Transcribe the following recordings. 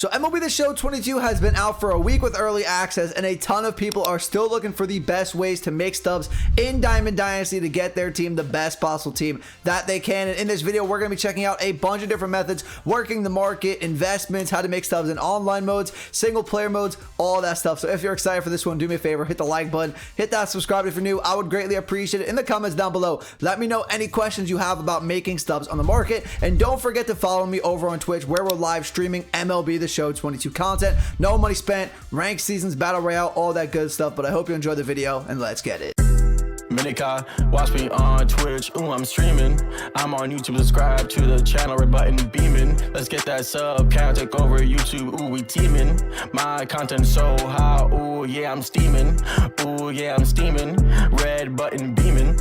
So MLB The Show 22 has been out for a week with early access, and a ton of people are still looking for the best ways to make stubs in Diamond Dynasty to get their team the best possible team that they can. And in this video, we're going to be checking out a bunch of different methods, working the market, investments, how to make stubs in online modes, single player modes, all that stuff. So if you're excited for this one, do me a favor, hit the like button, hit that subscribe if you're new. I would greatly appreciate it. In the comments down below, let me know any questions you have about making stubs on the market. And don't forget to follow me over on Twitch, where we're live streaming MLB The Show 22 content. No money spent, ranked seasons, battle royale, all that good stuff. But I hope you enjoyed the video, and let's get it. Minika, watch me on Twitch, ooh, I'm streaming. I'm on YouTube, subscribe to the channel, red button beaming. Let's get that sub count, take over YouTube, ooh, we teaming. My content so hot, ooh, yeah, I'm steaming. Ooh, yeah, I'm steaming. Red button beaming.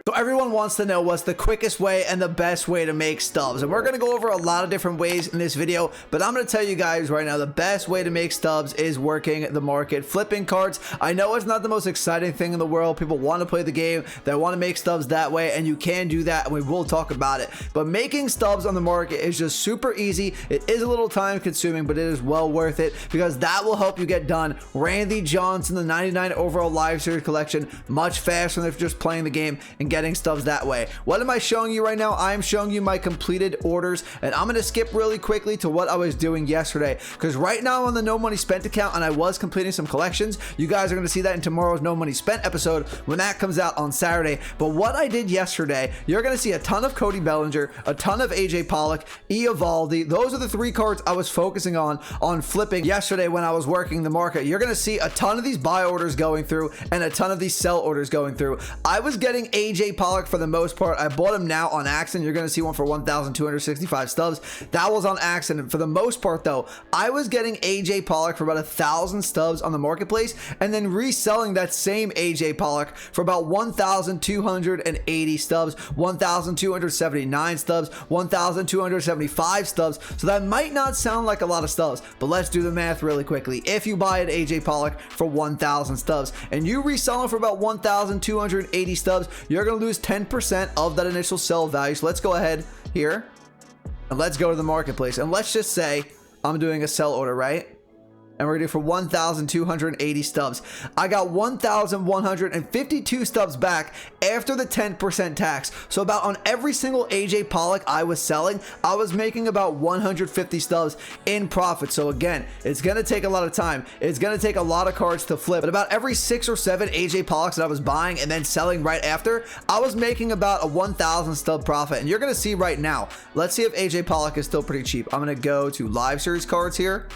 So everyone wants to know what's the quickest way and the best way to make stubs, and we're going to go over a lot of different ways in this video, but I'm going to tell you guys right now the best way to make stubs is working the market, flipping cards. I know it's not the most exciting thing in the world. People want to play the game, they want to make stubs that way, and you can do that, and we will talk about it. But making stubs on the market is just super easy. It is a little time consuming, but it is well worth it, because that will help you get done Randy Johnson, the 99 overall live series collection, much faster than if just playing the game and getting stubs that way. What am I showing you right now? I am showing you my completed orders, and I'm going to skip really quickly to what I was doing yesterday, because right now I'm on the no money spent account, and I was completing some collections. You guys are going to see that in tomorrow's no money spent episode when that comes out on Saturday. But what I did yesterday, you're going to see a ton of Cody Bellinger, a ton of AJ Pollock, Eovaldi. Those are the three cards I was focusing on flipping yesterday when I was working the market. You're going to see a ton of these buy orders going through and a ton of these sell orders going through. I was getting AJ Pollock for the most part. I bought him now on accident. You're going to see one for 1,265 stubs. That was on accident. For the most part though, I was getting AJ Pollock for about 1,000 stubs on the marketplace, and then reselling that same AJ Pollock for about 1,280 stubs, 1,279 stubs, 1,275 stubs. So that might not sound like a lot of stubs, but let's do the math really quickly. If you buy an AJ Pollock for 1,000 stubs and you resell him for about 1,280 stubs, you're going to lose 10% of that initial sell value. So let's go ahead here and let's go to the marketplace, and let's just say I'm doing a sell order, right? And we're gonna do for 1,280 stubs. I got 1,152 stubs back after the 10% tax. So about on every single AJ Pollock I was selling, I was making about 150 stubs in profit. So again, it's gonna take a lot of time. It's gonna take a lot of cards to flip. But about every 6 or 7 AJ Pollocks that I was buying and then selling right after, I was making about a 1,000 stub profit. And you're gonna see right now, let's see if AJ Pollock is still pretty cheap. I'm gonna go to live series cards here.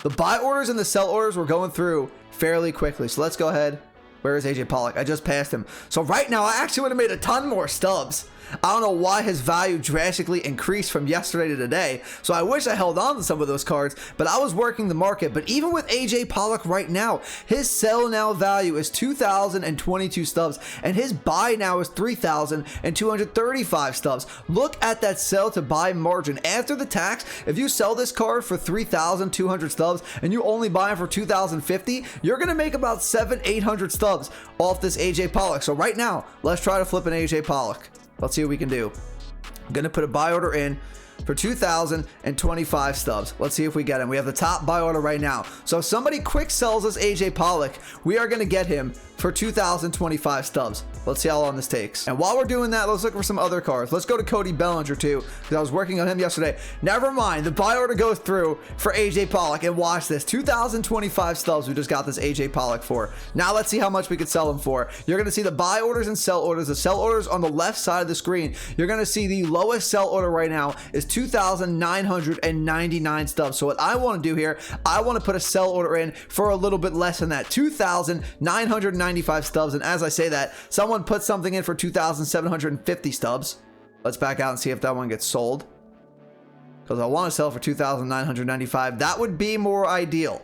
The buy orders and the sell orders were going through fairly quickly. So let's go ahead. Where is AJ Pollock? I just passed him. So right now, I actually would have made a ton more stubs. I don't know why his value drastically increased from yesterday to today. So I wish I held on to some of those cards, but I was working the market. But even with AJ Pollock right now, his sell now value is 2,022 stubs, and his buy now is 3,235 stubs. Look at that sell to buy margin. After the tax, if you sell this card for 3,200 stubs and you only buy it for 2,050, you're going to make about 700-800 stubs off this AJ Pollock. So right now, let's try to flip an AJ Pollock. Let's see what we can do. I'm going to put a buy order in for 2,025 stubs. Let's see if we get him. We have the top buy order right now. So if somebody quick sells us AJ Pollock, we are going to get him for 2,025 stubs. Let's see how long this takes. And while we're doing that, let's look for some other cards. Let's go to Cody Bellinger too, because I was working on him yesterday. Never mind, the buy order goes through for AJ Pollock, and watch this, 2,025 stubs we just got this AJ Pollock for. Now let's see how much we could sell him for. You're gonna see the buy orders and sell orders. The sell orders on the left side of the screen. You're gonna see the lowest sell order right now is 2,999 stubs. So what I want to do here, I want to put a sell order in for a little bit less than that, 2,995 stubs. And as I say that, someone put something in for 2,750 stubs. Let's back out and see if that one gets sold, because I want to sell for 2,995. That would be more ideal.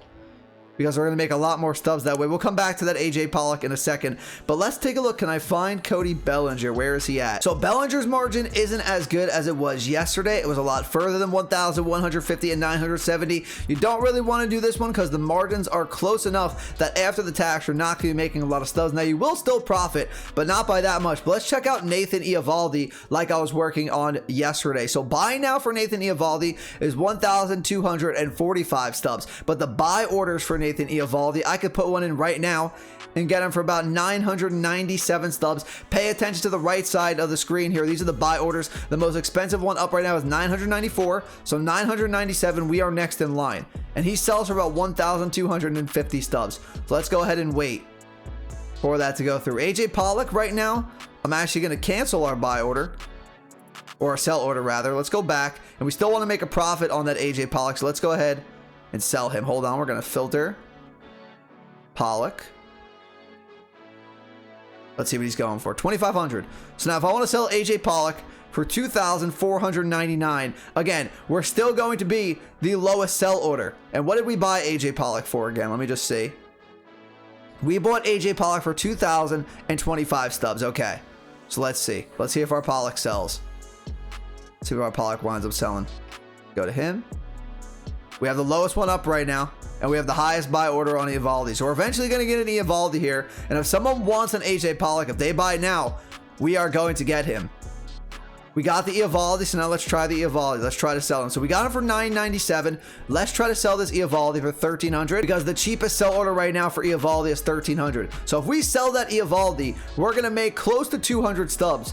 because we're going to make a lot more stubs that way. We'll come back to that AJ Pollock in a second, but let's take a look. Can I find Cody Bellinger? Where is he at? So Bellinger's margin isn't as good as it was yesterday. It was a lot further than 1,150 and 970. You don't really want to do this one because the margins are close enough that after the tax, you're not going to be making a lot of stubs. Now, you will still profit, but not by that much. But let's check out Nathan Eovaldi like I was working on yesterday. So buy now for Nathan Eovaldi is 1,245 stubs, but the buy orders for Nathan Eovaldi, I could put one in right now and get him for about 997 stubs. Pay attention to the right side of the screen here. These are the buy orders. The most expensive one up right now is 994. So 997, we are next in line. And he sells for about 1,250 stubs. So let's go ahead and wait for that to go through. AJ Pollock right now, I'm actually going to cancel our buy order. Or a sell order rather. Let's go back. And we still want to make a profit on that AJ Pollock. So let's go ahead and sell him. Hold on. We're going to filter Pollock. Let's see what he's going for. 2,500. So now if I want to sell AJ Pollock for 2,499, again, we're still going to be the lowest sell order. And what did we buy AJ Pollock for again? Let me just see. We bought AJ Pollock for 2,025 stubs. Okay. So let's see. Let's see if our Pollock sells. Let's see if our Pollock winds up selling. Go to him. We have the lowest one up right now, and we have the highest buy order on Eovaldi. So we're eventually going to get an Eovaldi here, and if someone wants an AJ Pollock, if they buy now, we are going to get him. We got the Eovaldi, so now let's try the Eovaldi. Let's try to sell him. So we got him for $997. Let's try to sell this Eovaldi for $1,300 because the cheapest sell order right now for Eovaldi is $1,300. So if we sell that Eovaldi, we're going to make close to 200 stubs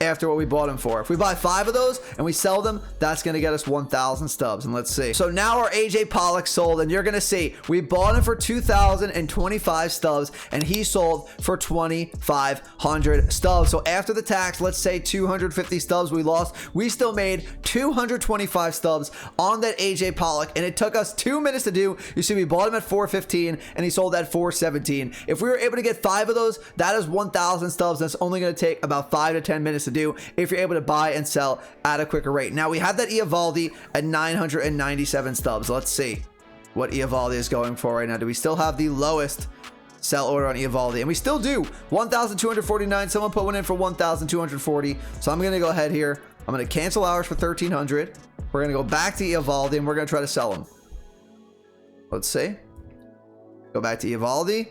after what we bought him for. If we buy 5 of those and we sell them, that's going to get us 1,000 stubs. And let's see. So now our AJ Pollock sold, and you're going to see we bought him for 2,025 stubs and he sold for 2,500 stubs. So after the tax, let's say 250 stubs we lost, we still made 225 stubs on that AJ Pollock, and it took us 2 minutes to do. You see, we bought him at 415 and he sold at 417. If we were able to get 5 of those, that is 1,000 stubs. That's only going to take about 5 to 10 minutes to do if you're able to buy and sell at a quicker rate. Now we have that Eovaldi at 997 stubs. Let's see what Eovaldi is going for right now. Do we still have the lowest sell order on Eovaldi? And we still do. 1,249. Someone put one in for 1,240. So I'm going to go ahead here. I'm going to cancel ours for 1,300. We're going to go back to Eovaldi and we're going to try to sell him. Let's see. Go back to Eovaldi.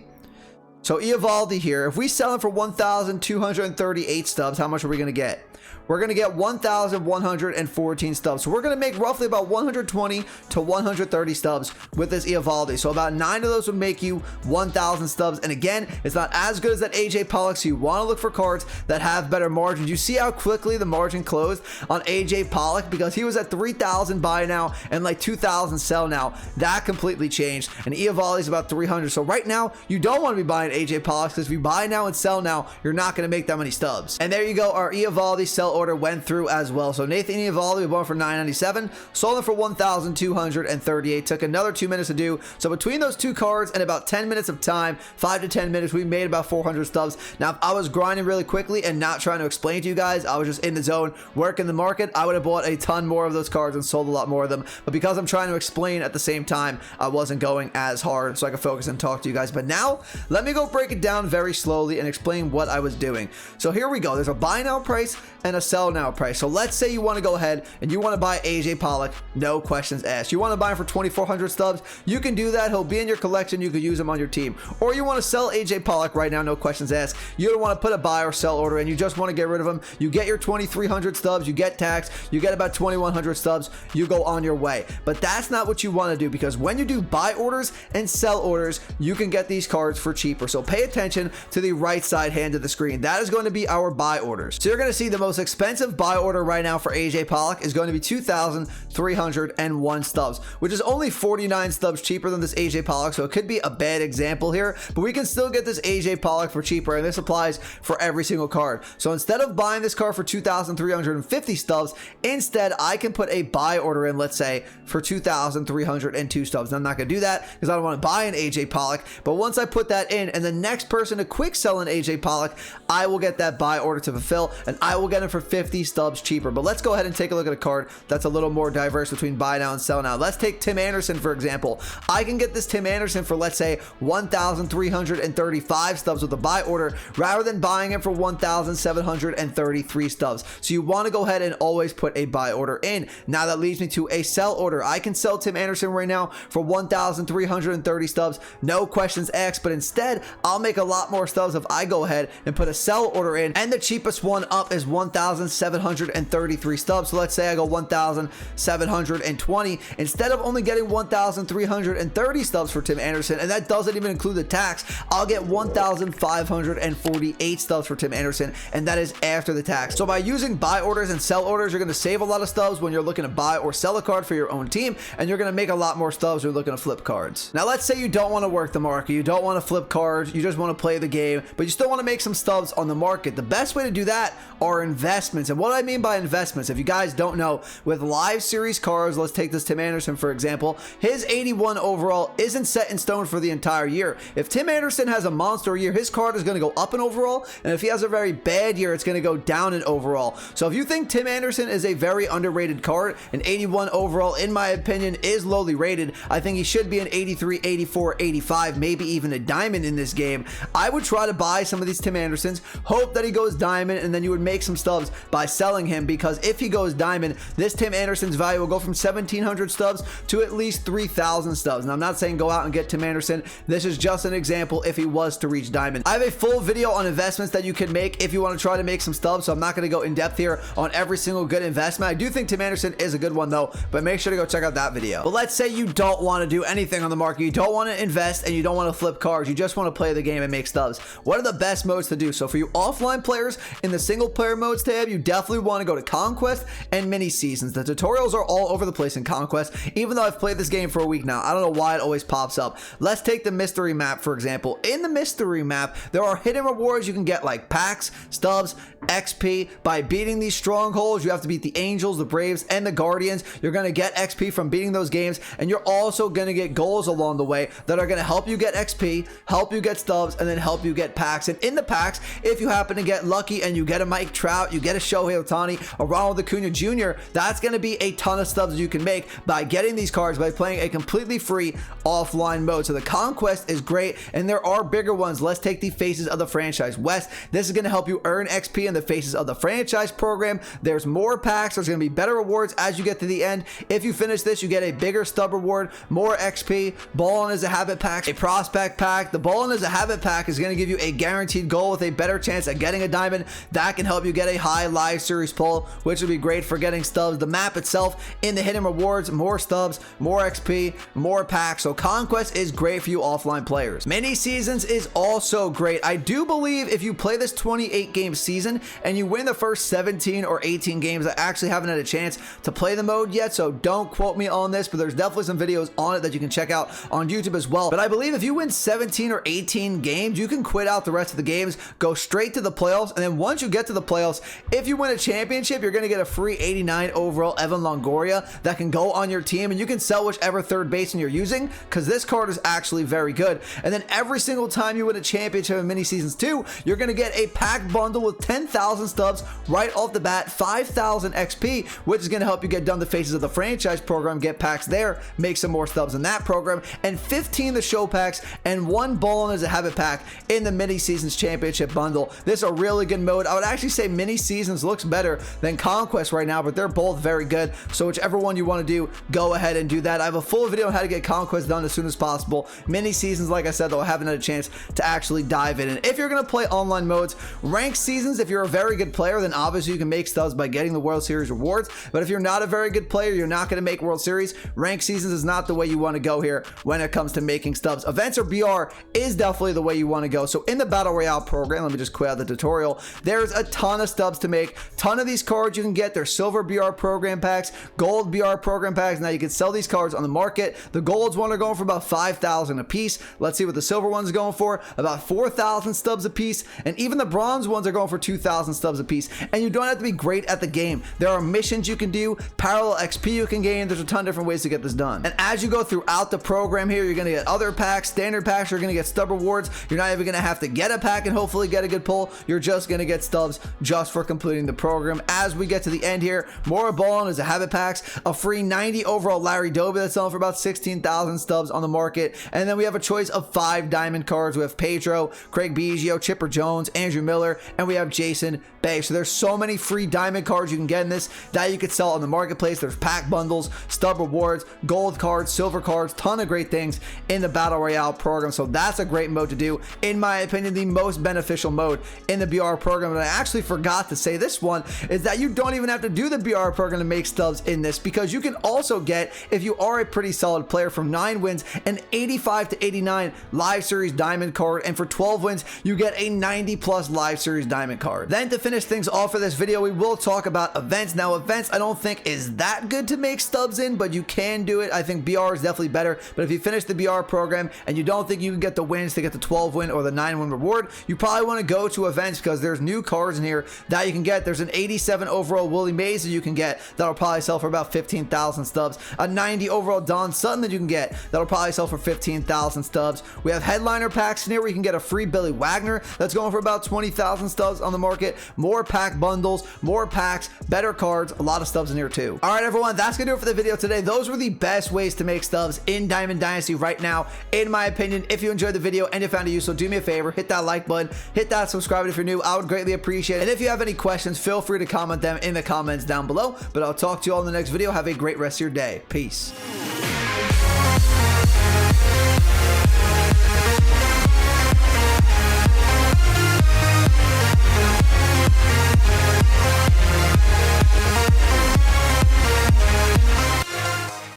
So Eovaldi here, if we sell him for 1,238 stubs, how much are we going to get? We're going to get 1,114 stubs. So we're going to make roughly about 120 to 130 stubs with this Eovaldi. So about 9 of those would make you 1,000 stubs. And again, it's not as good as that AJ Pollock, so you want to look for cards that have better margins. You see how quickly the margin closed on AJ Pollock because he was at 3,000 buy now and like 2,000 sell now. That completely changed. And Eovaldi is about 300. So right now, you don't want to be buying AJ Pollock because if you buy now and sell now, you're not going to make that many stubs. And there you go. Our Eovaldi sell order went through as well. So Nathan Eovaldi, we bought him for $997, sold him for $1,238. Took another 2 minutes to do. So between those two cards and about 10 minutes of time, 5 to 10 minutes, we made about 400 stubs. Now, if I was grinding really quickly and not trying to explain to you guys, I was just in the zone, working the market, I would have bought a ton more of those cards and sold a lot more of them. But because I'm trying to explain at the same time, I wasn't going as hard so I could focus and talk to you guys. But now, let me go break it down very slowly and explain what I was doing. So here we go. There's a buy now price and a sell now price. So let's say you want to go ahead and you want to buy AJ Pollock, no questions asked. You want to buy him for 2,400 stubs, you can do that. He'll be in your collection. You could use him on your team. Or you want to sell AJ Pollock right now, no questions asked. You don't want to put a buy or sell order and you just want to get rid of him. You get your 2,300 stubs, you get tax, you get about 2,100 stubs, you go on your way. But that's not what you want to do, because when you do buy orders and sell orders, you can get these cards for cheaper. So pay attention to the right side hand of the screen. That is going to be our buy orders. So you're going to see the most expensive buy order right now for AJ Pollock is going to be 2,301 stubs, which is only 49 stubs cheaper than this AJ Pollock. So it could be a bad example here, but we can still get this AJ Pollock for cheaper, and this applies for every single card. So instead of buying this card for 2,350 stubs, instead I can put a buy order in, let's say, for 2,302 stubs. And I'm not going to do that because I don't want to buy an AJ Pollock, but once I put that in and the next person to quick sell an AJ Pollock, I will get that buy order to fulfill and I will get them for 50 stubs cheaper. But let's go ahead and take a look at a card that's a little more diverse between buy now and sell now. Let's take Tim Anderson, for example. I can get this Tim Anderson for, let's say, 1,335 stubs with a buy order rather than buying it for 1,733 stubs. So you want to go ahead and always put a buy order in. Now that leads me to a sell order. I can sell Tim Anderson right now for 1,330 stubs, no questions asked, but instead I'll make a lot more stubs if I go ahead and put a sell order in, and the cheapest one up is 1,733 stubs. So let's say I go 1,720 instead of only getting 1,330 stubs for Tim Anderson, and that doesn't even include the tax. I'll get 1,548 stubs for Tim Anderson, and that is after the tax. So by using buy orders and sell orders, you're going to save a lot of stubs when you're looking to buy or sell a card for your own team, and you're going to make a lot more stubs when you're looking to flip cards. Now let's say you don't want to work the market, you don't want to flip cards, you just want to play the game, but you still want to make some stubs on the market. The best way to do that are investments. And what I mean by investments, if you guys don't know, with live series cards, let's take this Tim Anderson for example, his 81 overall isn't set in stone for the entire year. If Tim Anderson has a monster year, his card is going to go up in overall, and if he has a very bad year, it's going to go down in overall. So if you think Tim Anderson is a very underrated card, an 81 overall in my opinion is lowly rated, I think he should be an 83, 84, 85, maybe even a diamond in this game. I would try to buy some of these Tim Andersons, hope that he goes diamond, and then you would make some stubs by selling him, because if he goes diamond, this Tim Anderson's value will go from 1,700 stubs to at least 3,000 stubs. Now I'm not saying go out and get Tim Anderson, this is just an example if he was to reach diamond. I have a full video on investments that you can make if you want to try to make some stubs, so I'm not going to go in depth here on every single good investment. I do think Tim Anderson is a good one though, but make sure to go check out that video. But let's say you don't want to do anything on the market, you don't want to invest, and you don't want to flip cards, you just want to play the game and make stubs. What are the best modes to do? So for you offline players in the single player modes tab, you definitely want to go to Conquest and mini seasons. The tutorials are all over the place in Conquest, even though I've played this game for a week now. I don't know why it always pops up. Let's take the mystery map for example. In the mystery map, there are hidden rewards you can get like packs, stubs, XP. By beating these strongholds, you have to beat the Angels, the Braves, and the Guardians. You're going to get XP from beating those games, and you're also going to get goals along the way that are going to help you get XP, help you get stubs, and then help you get packs. And in the packs, if you happen to get lucky and you get a Mike Trout, you get a Shohei Ohtani, a Ronald Acuna Jr., that's going to be a ton of stubs you can make by getting these cards by playing a completely free offline mode. So the Conquest is great, and there are bigger ones. Let's take the Faces of the Franchise West. This is going to help you earn XP in the Faces of the Franchise program. There's more packs, there's going to be better rewards as you get to the end. If you finish this, you get a bigger stub reward, more XP, Ballin' as a Habit pack, a prospect pack. The Ballin' as a Habit pack is going to give you a guaranteed goal with a better chance at getting a diamond. That can help you get a high live series pull, which would be great for getting stubs. The map itself in the hidden rewards, more stubs, more XP, more packs. So Conquest is great for you offline players. Mini seasons is also great. I do believe if you play this 28 game season and you win the first 17 or 18 games, I actually haven't had a chance to play the mode yet, so don't quote me on this, but there's definitely some videos on it that you can check out on YouTube as well. But I believe if you win 17 or 18 games, you can quit out the rest of the games, go straight to the playoffs, and then once you get to the playoffs, if you win a championship, you're going to get a free 89 overall Evan Longoria that can go on your team, and you can sell whichever third baseman you're using, because this card is actually very good. And then every single time you win a championship in mini seasons 2, you're going to get a pack bundle with 10,000 stubs right off the bat, 5,000 XP, which is going to help you get done the Faces of the Franchise program, get packs there, make some more stubs in that program, and 15 the show packs, and 1 Ballin' as a Habit pack in the mini seasons championship bundle. This is a really good mode. I would actually say mini seasons looks better than Conquest right now, but they're both very good. So whichever one you want to do, go ahead and do that. I have a full video on how to get Conquest done as soon as possible. Mini seasons, like I said, though, I haven't had a chance to actually dive in. And if you're going to play online modes, ranked seasons, if you're a very good player, then obviously you can make stubs by getting the World Series rewards. But if you're not a very good player, you're not going to make World Series. Ranked seasons is not the way you want to go here when it comes to making stubs. Events or BR is definitely the way you want to go. So in the Battle Royale program, let me just quit out the tutorial, there's a ton of stubs to make, ton of these cards you can get. There's silver BR program packs, gold BR program packs. Now you can sell these cards on the market. The golds one are going for about 5,000 a piece. Let's see what the silver one's going for, about 4,000 stubs a piece, and even the bronze ones are going for 2,000 stubs a piece. And you don't have to be great at the game. There are missions you can do, parallel XP you can gain. There's a ton of different ways to get this done. And as you go throughout the program here, you're going to get other packs, standard packs, you're going to get stub rewards. You're not even going to have to get a pack and hopefully get a good pull. You're just going to get stubs just just for completing the program. As we get to the end here, more ballin is a habit packs, a free 90 overall Larry Doby that's selling for about 16,000 stubs on the market, and then we have a choice of 5 diamond cards. We have Pedro, Craig Biggio, Chipper Jones, Andrew Miller, and we have Jason Bay. So there's so many free diamond cards you can get in this that you could sell on the marketplace. There's pack bundles, stub rewards, gold cards, silver cards, ton of great things in the Battle Royale program. So that's a great mode to do. In my opinion, the most beneficial mode in the BR program. And I actually forgot to say this one is that you don't even have to do the BR program to make stubs in this, because you can also get, if you are a pretty solid player, from 9 wins, an 85 to 89 live series diamond card, and for 12 wins you get a 90 plus live series diamond card. Then to finish things off for this video, we will talk about events. Now events I don't think is that good to make stubs in, but you can do it. I think BR is definitely better, but if you finish the BR program and you don't think you can get the wins to get the 12 win or the 9 win reward, you probably want to go to events, because there's new cards in here that you can get. There's an 87 overall Willie Mays that you can get that'll probably sell for about 15,000 stubs, a 90 overall Don Sutton that you can get that'll probably sell for 15,000 stubs. We have headliner packs in here where you can get a free Billy Wagner that's going for about 20,000 stubs on the market, more pack bundles, more packs, better cards, a lot of stubs in here too. All right everyone, that's gonna do it for the video today. Those were the best ways to make stubs in Diamond Dynasty right now, in my opinion. If you enjoyed the video and you found it useful, do me a favor, hit that like button, hit that subscribe button if you're new. I would greatly appreciate it. And if you have any questions, feel free to comment them in the comments down below. But I'll talk to you all in the next video. Have a great rest of your day. Peace.